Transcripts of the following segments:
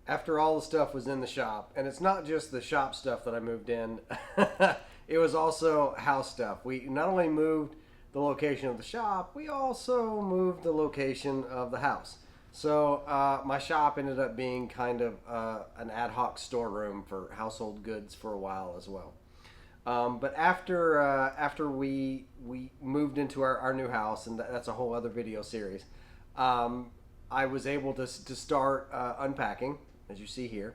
After all the stuff was in the shop, and it's not just the shop stuff that I moved in, it was also house stuff. We not only moved the location of the shop, we also moved the location of the house. So my shop ended up being kind of an ad hoc storeroom for household goods for a while as well. But after we moved into our new house, and that's a whole other video series, um, I was able to start unpacking, as you see here.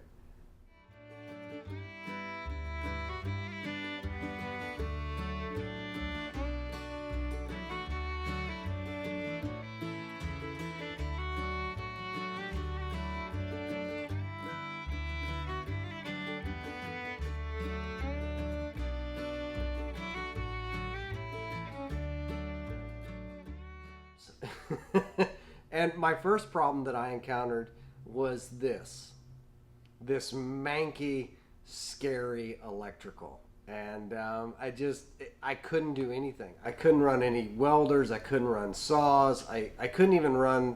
And my first problem that I encountered was this manky, scary electrical. And I couldn't do anything. I couldn't run any welders. I couldn't run saws. I couldn't even run,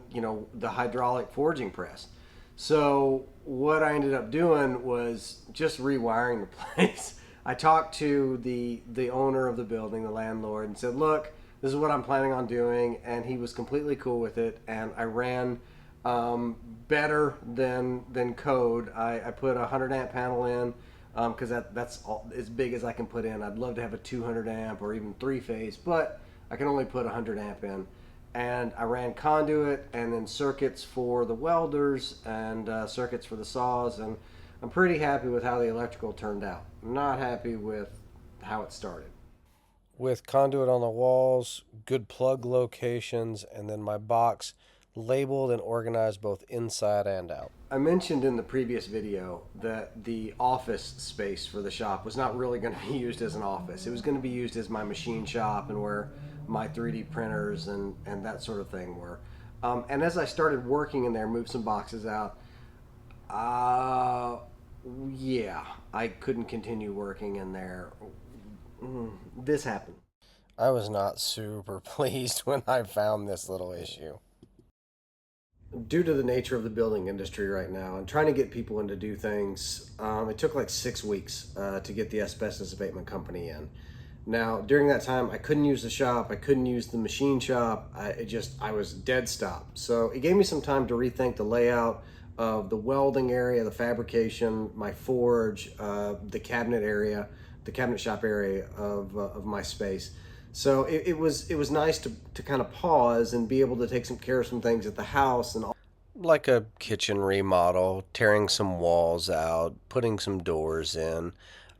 the hydraulic forging press. So what I ended up doing was just rewiring the place. I talked to the owner of the building, the landlord, and said, "Look, this is what I'm planning on doing," and he was completely cool with it. And I ran better than code. I put a 100 amp panel in because that's all, as big as I can put in. I'd love to have a 200 amp or even three phase, but I can only put 100 amp in. And I ran conduit and then circuits for the welders and circuits for the saws, and I'm pretty happy with how the electrical turned out. Not happy with how it started. With conduit on the walls, good plug locations, and then my box labeled and organized both inside and out. I mentioned in the previous video that the office space for the shop was not really going to be used as an office. It was going to be used as my machine shop and where my 3D printers and that sort of thing were. And as I started working in there, moved some boxes out, yeah, I couldn't continue working in there. This happened. I was not super pleased when I found this little issue. Due to the nature of the building industry right now and trying to get people in to do things, it took like 6 weeks to get the asbestos abatement company in. Now, during that time, I couldn't use the shop, I couldn't use the machine shop, I was dead stop. So it gave me some time to rethink the layout of the welding area, the fabrication, my forge, the cabinet area, the cabinet shop area of my space. So it was nice to kind of pause and be able to take some care of some things at the house and all. Like a kitchen remodel, tearing some walls out, putting some doors in,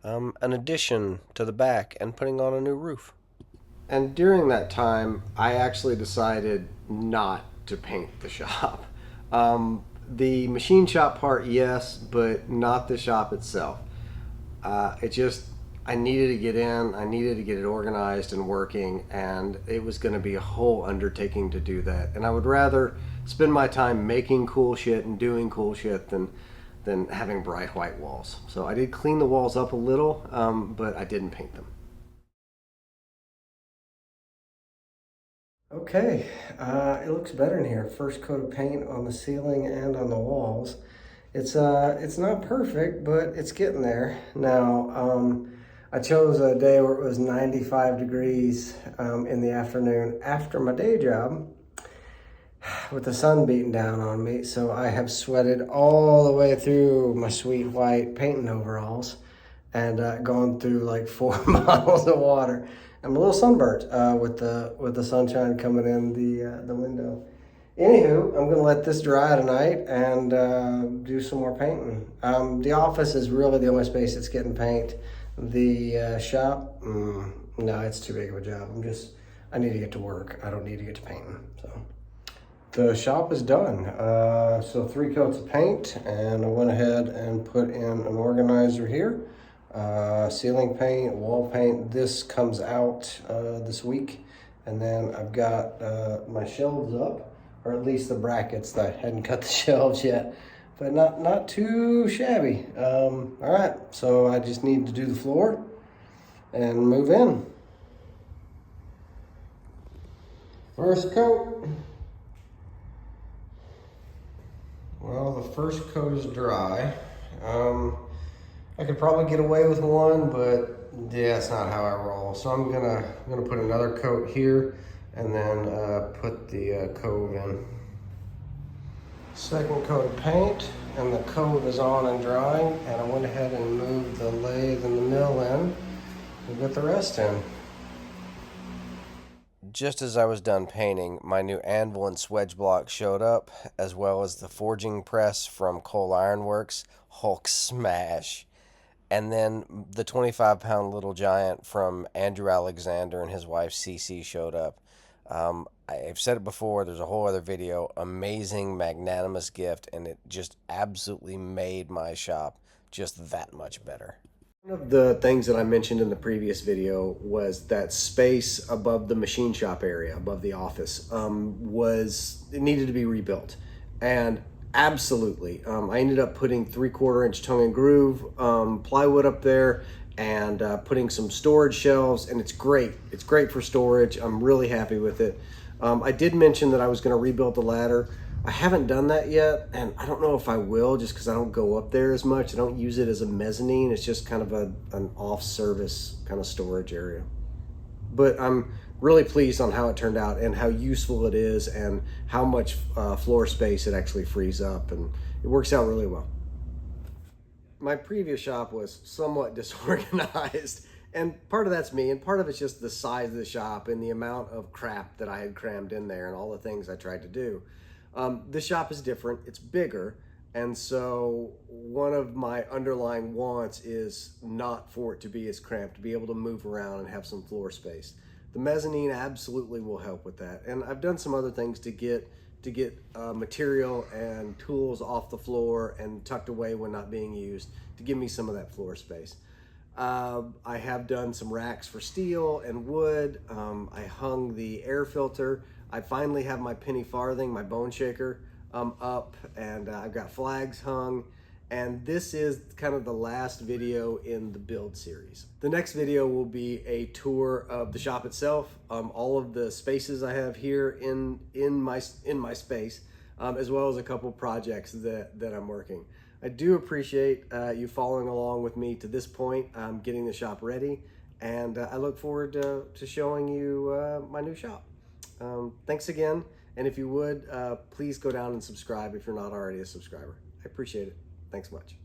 an addition to the back, and putting on a new roof. And during that time, I actually decided not to paint the shop. The machine shop part, yes, but not the shop itself. It just, I needed to get in, I needed to get it organized and working, and it was going to be a whole undertaking to do that. And I would rather spend my time making cool shit and doing cool shit than having bright white walls. So I did clean the walls up a little, but I didn't paint them. Okay, it looks better in here. First coat of paint on the ceiling and on the walls. It's not perfect, but it's getting there. Now, I chose a day where it was 95 degrees in the afternoon after my day job with the sun beating down on me. So I have sweated all the way through my sweet white painting overalls and gone through like 4 miles of water. I'm a little sunburnt with the sunshine coming in the window. Anywho, I'm gonna let this dry tonight and do some more painting. The office is really the only space that's getting paint. The shop, no, it's too big of a job. I need to get to work. I don't need to get to painting. So the shop is done. So 3 coats of paint, and I went ahead and put in an organizer here. Ceiling paint, wall paint. This comes out this week, and then I've got my shelves up, or at least the brackets. That I hadn't cut the shelves yet, but not too shabby. All right, so I just need to do the floor and move in. First coat. Well, the first coat is dry. I could probably get away with one, but yeah, it's not how I roll. So I'm gonna put another coat here, and then put the cove in. Second coat of paint, and the coat is on and drying, and I went ahead and moved the lathe and the mill in. We'll get the rest in. Just as I was done painting, my new anvil and swedge block showed up, as well as the forging press from Coal Iron Works, Hulk Smash. And then the 25-pound little giant from Andrew Alexander and his wife Cece showed up. I've said it before, there's a whole other video, amazing, magnanimous gift, and it just absolutely made my shop just that much better. One of the things that I mentioned in the previous video was that space above the machine shop area, above the office, it needed to be rebuilt. And absolutely, I ended up putting 3/4 inch tongue and groove plywood up there, and putting some storage shelves, and it's great. It's great for storage. I'm really happy with it. I did mention that I was going to rebuild the ladder. I haven't done that yet, and I don't know if I will, just because I don't go up there as much. I don't use it as a mezzanine. It's just kind of an off-service kind of storage area. But I'm really pleased on how it turned out and how useful it is and how much floor space it actually frees up, and it works out really well. My previous shop was somewhat disorganized, and part of that's me, and part of it's just the size of the shop and the amount of crap that I had crammed in there and all the things I tried to do. This shop is different, it's bigger, and so one of my underlying wants is not for it to be as cramped, to be able to move around and have some floor space. The mezzanine absolutely will help with that, and I've done some other things to get material and tools off the floor and tucked away when not being used to give me some of that floor space. I have done some racks for steel and wood. I hung the air filter. I finally have my penny farthing, my bone shaker, up, and I've got flags hung. And this is kind of the last video in the build series. The next video will be a tour of the shop itself, all of the spaces I have here in my space, as well as a couple projects that I'm working. I do appreciate you following along with me to this point, getting the shop ready, and I look forward to showing you my new shop. Thanks again, and if you would, please go down and subscribe if you're not already a subscriber. I appreciate it. Thanks much.